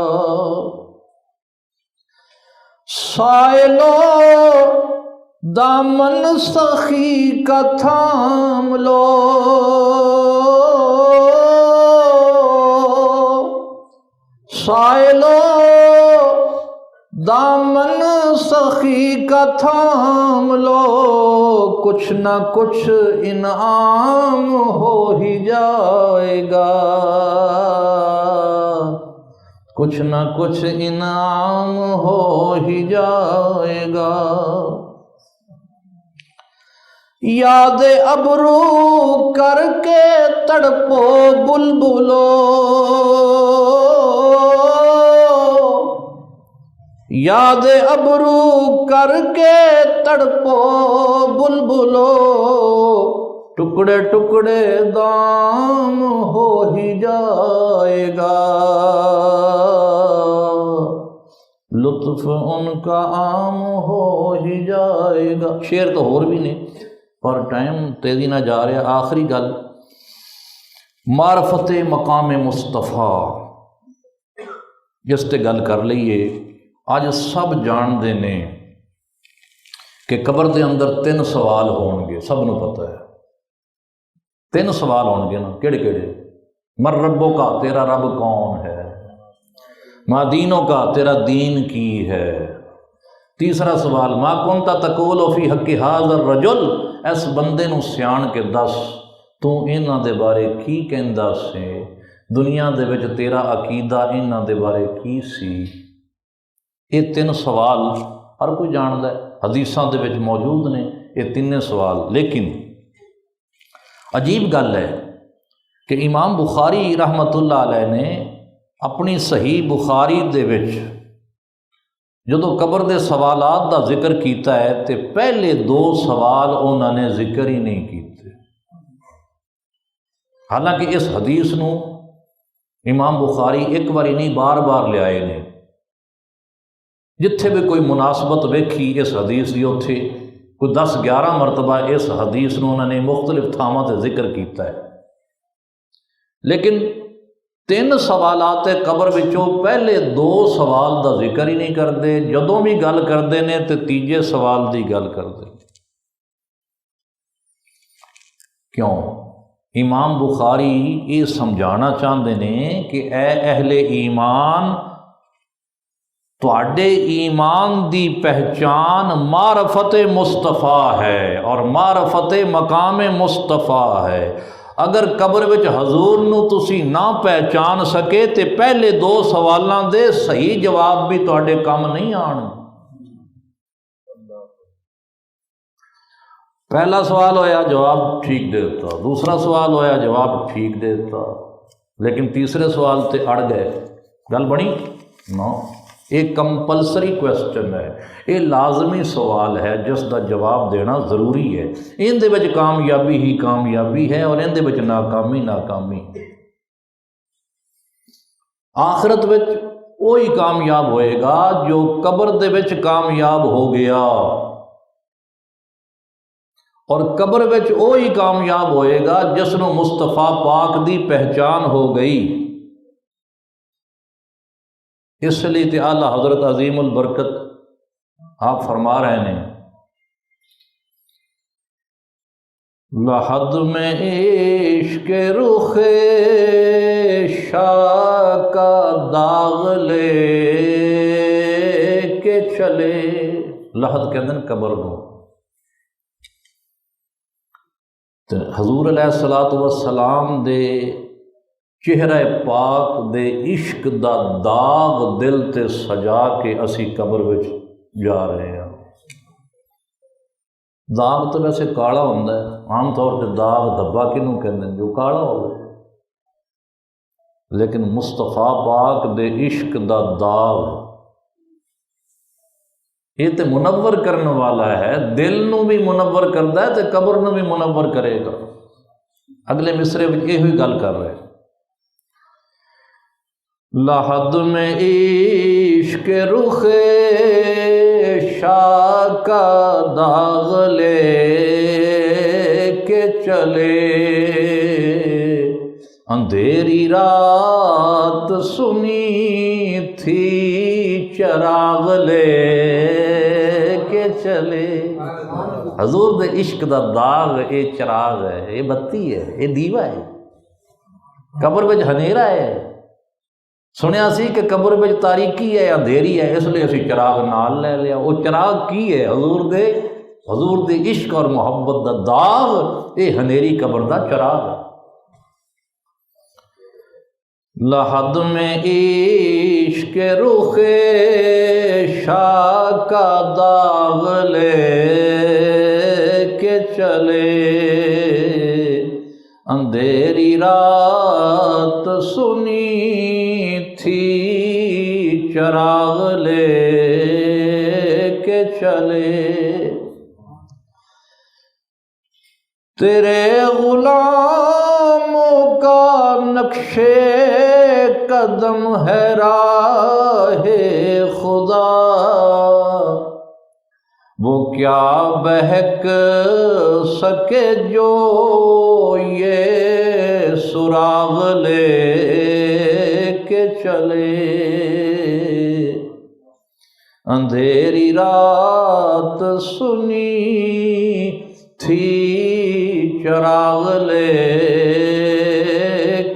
سائلو دامن سخی کا تھام لو، سائلو دامن سخی کا تھام لو، کچھ نہ کچھ انعام ہو ہی جائے گا، کچھ نہ کچھ انعام ہو ہی جائے گا، یاد ابرو کر کے تڑپو بلبلو، یاد ابرو کر کے تڑپو بلبلو، ٹکڑے ٹکڑے دام ہو ہی جائے گا، لطف ان کا عام ہو ہی جائے گا۔ شعر تو اور بھی نہیں پر ٹائم تیزی نہ جا رہا، آخری گل معرفت مقام مصطفیٰ جس تے گل کر لئیے۔ آج سب جانتے ہیں کہ قبر دے اندر 3 سوال ہون گے، سب نو پتہ ہے 3 سوال ہون گے نا، کیڑے کیڑے؟ مر ربوں کا، تیرا رب کون ہے؟ ما دینوں کا، تیرا دین کی ہے؟ تیسرا سوال، ما کنت تقول فی حق ھذا الرجل، اس بندے نو سیان کے دس تو انہاں دے بارے کی کہندا سے، دنیا دے وچ تیرا عقیدہ انہاں دے بارے کی سی؟ یہ تین سوال ہر کوئی جاندا ہے، حدیثاں دے وچ موجود نے یہ تینے سوال۔ لیکن عجیب گل ہے کہ امام بخاری رحمۃ اللہ علیہ نے اپنی صحیح بخاری دے وچ جدو قبر دے سوالات دا ذکر کیتا ہے تے پہلے دو سوال انہوں نے ذکر ہی نہیں کیتے، حالانکہ اس حدیث نو امام بخاری ایک باری نہیں بار بار لے آئے نے، جتھے بھی کوئی مناسبت ویکھی اس حدیث دی اتھے کوئی 10-11 مرتبہ اس حدیث نو انہوں نے مختلف تھاماں تے ذکر کیتا ہے۔ لیکن تین سوالات قبر وچوں پہلے دو سوال دا ذکر ہی نہیں کرتے، جدوں بھی گل کرتے ہیں تو تیجے سوال دی گل کرتے۔ کیوں؟ امام بخاری یہ سمجھانا چاہتے ہیں کہ اے اہل ایمان، تواڈے ایمان دی پہچان معرفت مصطفیٰ ہے اور معرفت مقام مصطفیٰ ہے۔ اگر قبر وچ حضور نو تسی نہ پہچان سکے تے پہلے دو سوالاں دے صحیح جواب بھی تواڈے کم نہیں آن۔ پہلا سوال ہویا جواب ٹھیک دے دیتا، دوسرا سوال ہویا جواب ٹھیک دے دیتا، لیکن تیسرے سوال تے اڑ گئے، گل بنی نو۔ یہ کمپلسری کویسچن ہے، یہ لازمی سوال ہے جس دا جواب دینا ضروری ہے۔ ان دے وچ کامیابی ہی کامیابی ہے اور ان دے وچ ناکامی ناکامی۔ آخرت وچ وہی کامیاب ہوئے گا جو قبر دے وچ کامیاب ہو گیا، اور قبر وچ وہی کامیاب ہوئے گا جس نو مصطفیٰ پاک دی پہچان ہو گئی۔ اس لیے تے اعلیٰ حضرت عظیم البرکت آپ فرما رہے ہیں، لحد میں عشق رخ شاہ کا داغ لے کے چلے، لحد کہتے ہیں قبر نو۔ حضور علیہ الصلوۃ والسلام دے چہرہ پاک دے عشق دا داغ دل تے سجا کے اسی قبر وچ جا رہے ہیں۔ داغ تو ویسے کالا ہوندا ہے، عام طور تے داغ دھبا کنوں کہندے ہیں جو کالا ہوگا، لیکن مصطفیٰ پاک دے عشق دا داغ یہ تے منور کرنے والا ہے، دل نو بھی منور کردا ہے تے قبر نو بھی منور کرے گا۔ اگلے مصرے وچ یہ ہوئی گل کر رہے ہیں، لحد میں عشق رخ شاہ کا داغ لے کے چلے، اندھیری رات سنی تھی چراغ لے کے چلے۔ حضور دے عشق دا داغ یہ چراغ ہے، یہ بتی ہے، یہ دیوا ہے۔ قبر وچ ہنیرا ہے، سنیا سی کہ قبر وچ تاریکی ہے، اندھیری ہے، اس لیے اسی چراغ نال لے لیا۔ وہ چراغ کی ہے؟ حضور دے عشق اور محبت دا داغ، یہ ہنیری قبر دا چراغ ہے۔ لحد میں عشق رخ شاہ کا داغ لے کے چلے، اندھیری رات سنی تھی چراغ لے کے چلے، تیرے غلاموں کا نقش قدم ہے راہ خدا، وہ کیا بہک سکے جو یہ سراغ لے کے چلے، اندھیری رات سنی تھی چراغ لے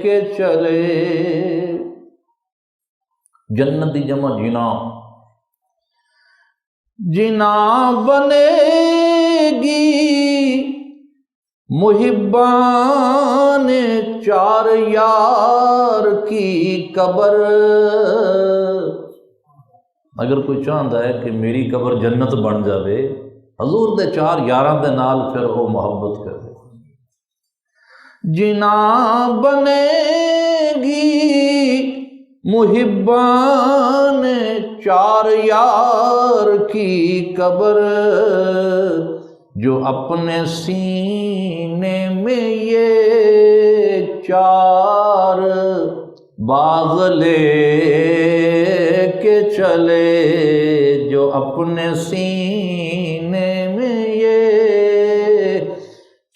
کے چلے۔ جنت دی جمع جنا، جنا بنے گی محبان چار یار کی قبر۔ اگر کوئی چاہتا ہے کہ میری قبر جنت بن جاوے، حضور دے چار یاراں دے نال پھر وہ محبت کرے۔ جنا بنے گی محبان چار یار کی قبر، جو اپنے سینے میں یہ چار باغ لے کے چلے، جو اپنے سینے میں یہ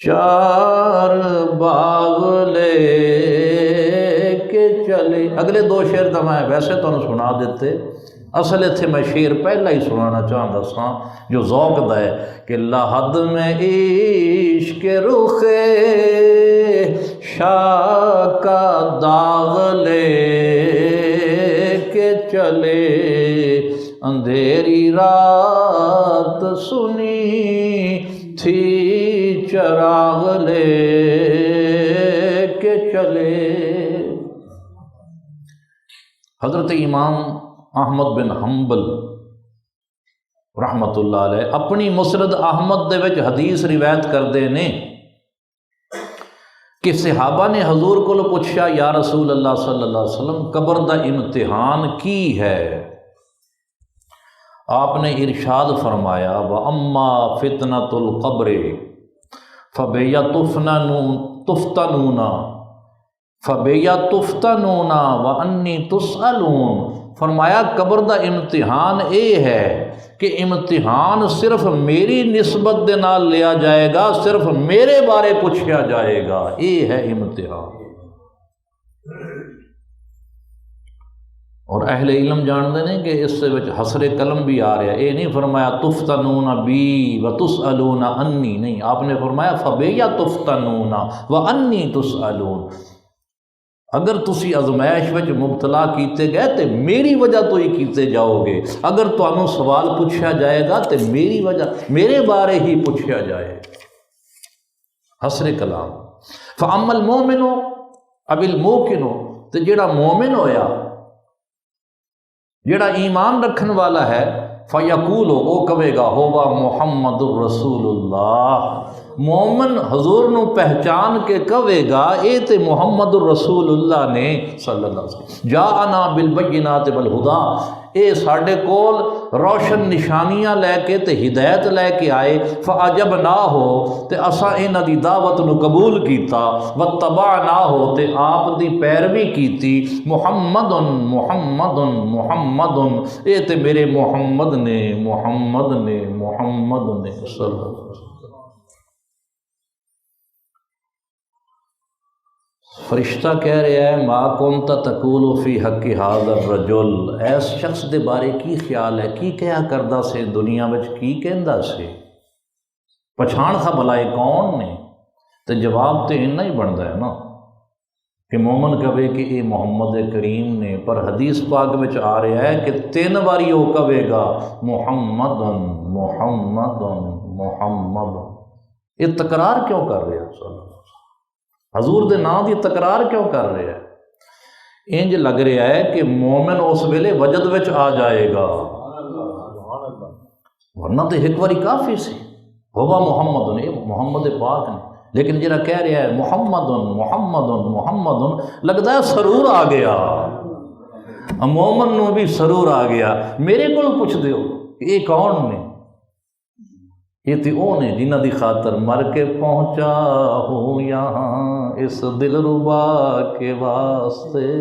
چار باغ لے کے چلے۔ اگلے دو شعر تو میں ویسے تو سنا دیتے، اصل اتنے میں شعر پہلا ہی سنانا چاہتا سا جو ذوق دا ہے کہ لحد میں عشق رخ شاہ کا داغ لے کے چلے، اندھیری رات سنی تھی چراغ لے کے چلے۔ حضرت امام احمد بن حنبل رحمت اللہ علیہ اپنی مسند احمد دے وچ حدیث روایت کردے نے کہ صحابہ نے حضور کو پوچھا یا رسول اللہ صلی اللہ علیہ وسلم قبر دا امتحان کی ہے؟ آپ نے ارشاد فرمایا وَأَمَّا فِتْنَةُ الْقَبْرِ فَبِيَ تُفْتَنُونَ وَأَنِّي تُسْأَلُونَ۔ فرمایا قبر دا امتحان اے ہے کہ امتحان صرف میری نسبت دے نال لیا جائے گا، صرف میرے بارے پوچھا جائے گا، اے ہے امتحان۔ اور اہل علم جانتے ہیں کہ اس سے وچ حسر قلم بھی آ رہا ہے، اے نہیں فرمایا تفتنون بی وتسألون انی، نہیں، آپ نے فرمایا فبی تفتنون وانی تسألون۔ اگر تسی ازمائش وچ مبتلا کیتے گئے تو میری وجہ تو ہی کیتے جاؤ گے، اگر تانوں سوال پوچھا جائے گا تو میری وجہ، میرے بارے ہی پوچھا جائے گا۔ حسر کلام۔ فَأَمَّا الْمُؤْمِنُ اب الموقن، تو جڑا مومن ہویا، جڑا ایمان رکھن والا ہے، فَيَقُولُ وہ کہے گا ہوا محمد الرسول اللہ، مومن حضور نو پہچان کے کہے گا اے تے محمد الرسول اللہ نے صلی اللہ علیہ وسلم جاءنا بالبینات والہدا، اے ساڈے کول روشن نشانیاں لے کے تے ہدایت لے کے آئے، فَأَجَبْنَاهُ تے اساں انہاں دی دعوت نو قبول کیتا، وَاتَّبَعْنَاهُ تے آپ دی پیروی کیتی، محمد محمد محمد، اے تے میرے محمد نے محمد نے محمد نے صلی اللہ علیہ وسلم۔ فرشتہ کہہ رہا ہے ما کنت تقول فی حق ھذا الرجل، ایس شخص دے بارے کی خیال ہے، کی کہا کردا سے دنیا وچ، کی کہندا سے، پچھان تھا بھلا یہ کون نے؟ تو جواب تو اتنا ہی بنتا ہے نا کہ مومن کہے کہ یہ محمد کریم نے، پر حدیث پاک وچ آ رہا ہے کہ 3 باری وہ کہے گا محمد محمد محمد۔ یہ تکرار کیوں کر رہے ہیں؟ حضور دے نام دی تکرار کیوں کر رہے ہیں؟ انج لگ رہا ہے کہ مومن اس ویلے وجد وچ آ جائے گا، ورنہ تو ایک باری کافی سی، ہوا محمد، یہ محمد پاک نے، لیکن جرا کہہ رہا ہے محمد محمد محمد، لگتا ہے سرور آ گیا، مومن نو بھی سرور آ گیا۔ میرے کو پوچھ دیو یہ کون نے؟ یہ تو وہ نے جنہ دی خاطر مر کے پہنچا ہوں یہاں اس دل ربا کے واسطے،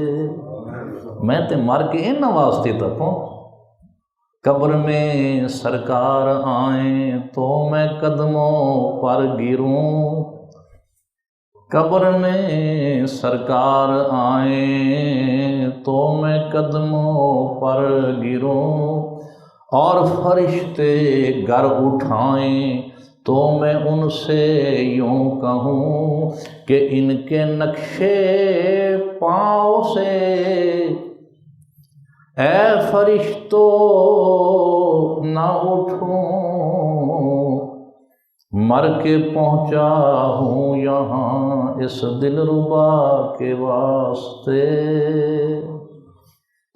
میں تے مر کے انہاں واسطے تک پہنچ۔ قبر میں سرکار آئیں تو میں قدموں پر گروں، قبر میں سرکار آئیں تو میں قدموں پر گروں، اور فرشتے گر اٹھائیں تو میں ان سے یوں کہوں کہ ان کے نقشے پاؤں سے اے فرشتوں نہ اٹھوں، مر کے پہنچا ہوں یہاں اس دل ربا کے واسطے۔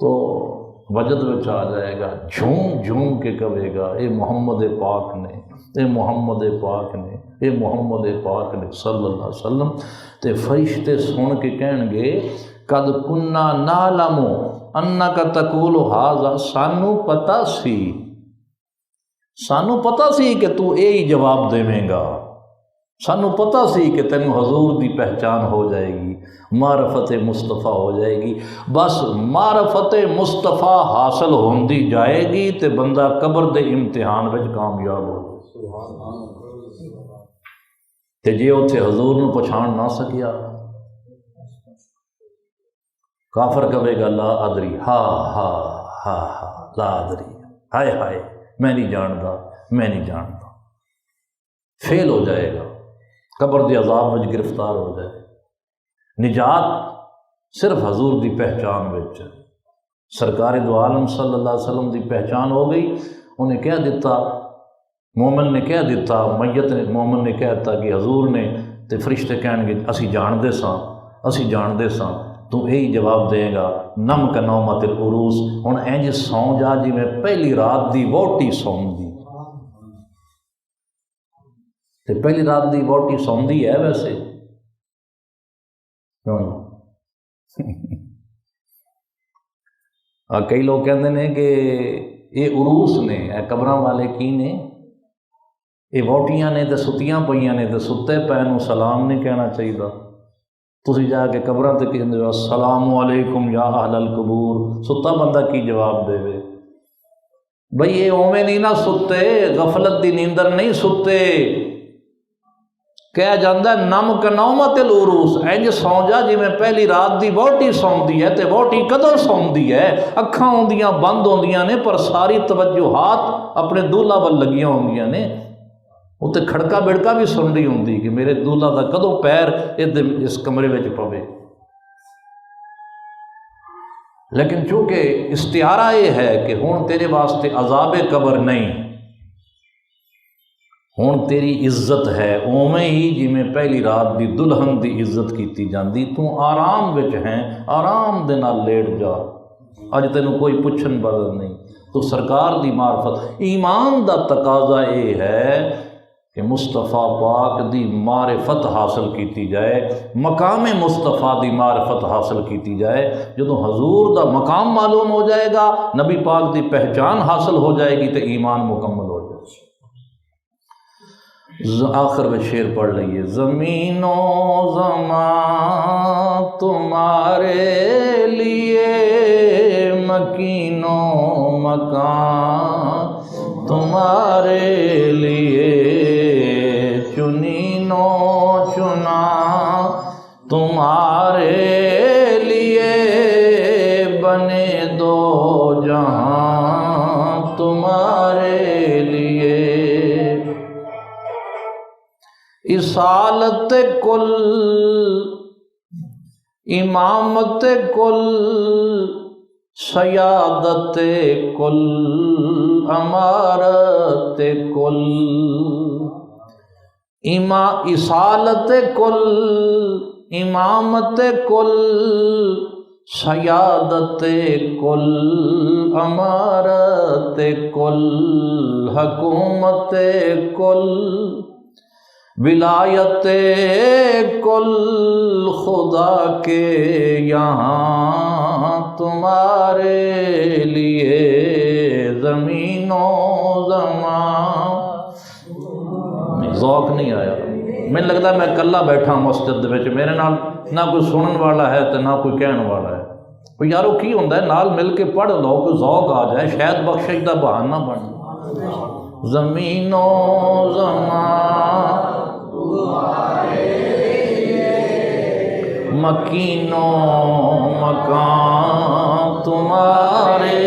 تو وجد وچ آ جائے گا، جھوم جھوم کے کہے گا اے محمد پاک نے، اے محمد پاک نے، اے محمد پاک نے صلی اللہ علیہ وسلم۔ تے فرشتے سن کے کہن گے قد کنا نعلم انک تقول ھذا، سانو پتہ سی، سانو پتہ سی کہ تو اے ہی جواب دیویں گا، سانو پتہ سی کہ تینوں حضور دی پہچان ہو جائے گی، معرفت مصطفیٰ ہو جائے گی۔ بس معرفت مصطفیٰ حاصل ہوندی جائے گی تے بندہ قبر دے امتحان وچ کامیاب ہو تے جے اتھے حضور نو پچھان نہ سکیا، کافر کہے گا لا ادری، ہا ہا ہا ہا لا ادری، ہائے ہائے میں نہیں جانتا، میں نہیں جانتا، فیل ہو جائے گا، قبر دے عذاب وچ گرفتار ہو جائے۔ نجات صرف حضور دی پہچان وچ، سرکار دو عالم صلی اللہ علیہ وسلم دی پہچان ہو گئی، انہیں کہہ دیتا، مومن نے کہہ دیتا، میت نے، مومن نے کہہ دیتا کہ حضور نے، تے فرشتے کہن گے اسی جاندے ساں، اسی جاندے ساں، تو یہی جواب دے گا نم کا نومت العروس، ہن انج سوں جا جی میں پہلی رات دی ووٹی سوندی، تے پہلی رات دی ووٹی سوندی ہے ویسے کئی لوگ کہتے ہیں کہ یہ عروس نے، اے قبراں والے کی نے، یہ ووٹیاں نے تے ستیاں پئیاں نے تے ستے پے نوں سلام نہیں کہنا چاہیے۔ تسی جا کے قبراں تے کہندے ہو السلام علیکم یا اہل القبور، ستا بندہ کی جواب دے وے؟ بھئی یہ اوویں نہیں نہ ستے، غفلت دی نیندر نہیں ستے، کہا جاندہ نم کا نومت العروس، انج سوں جا جی میں پہلی رات دی ووٹی سوندی ہے، تے ووٹی کدوں سوندی ہے؟ اکھاں ہوندیاں بند ہوندیاں نے پر ساری توجہات اپنے دولہا ول لگیاں ہوندیاں نے، وہ تے کھڑکا بڑکا بھی سن رہی ہوندی کہ میرے دولہا دا کدوں پیر اس کمرے وچ پوے۔ لیکن چونکہ استعارہ یہ ہے کہ ہن تیرے واسطے عذاب قبر نہیں، ہن تیری عزت ہے اوویں ہی جی میں پہلی رات دی دلہن دی عزت کیتی جاندی، تو آرام وچ ہیں، آرام دے نال لیٹ جا، اج تینوں کوئی پچھن بدل نہیں۔ تو سرکار دی معرفت، ایمان دا تقاضا یہ ہے کہ مصطفیٰ پاک دی معرفت حاصل کیتی جائے، مقام مصطفیٰ دی معرفت حاصل کیتی جائے۔ جدوں حضور دا مقام معلوم ہو جائے گا، نبی پاک دی پہچان حاصل ہو جائے گی تو ایمان مکمل ہو جائے گا۔ آخر میں شعر پڑھ لئیے، زمین و زمان تمہارے لیے، مکین و مکان تمہارے لیے، چنین و چنا تمہارے لیے، بنے دو جہاں تمہارے لیے، اصالت کل امامت کل سیادت کل امارت کل، اصالت کل امامت کل سیادت کل امارت کل، حکومت کل ولایت کل، خدا کے یہاں تمہارے لیے، زمین و زمان۔ ذوق نہیں آیا، میں لگتا ہے میں کلا بیٹھا مسجد وچ، میرے نال نہ کوئی سنن والا ہے تو نہ کوئی کہن والا ہے۔ کوئی یارو کی ہوندہ ہے نال مل کے پڑھ لو، کوئی ذوق آ جائے، شاید بخشش دا بہانہ بن۔ زمین و زمان مکین و مکان تمہارے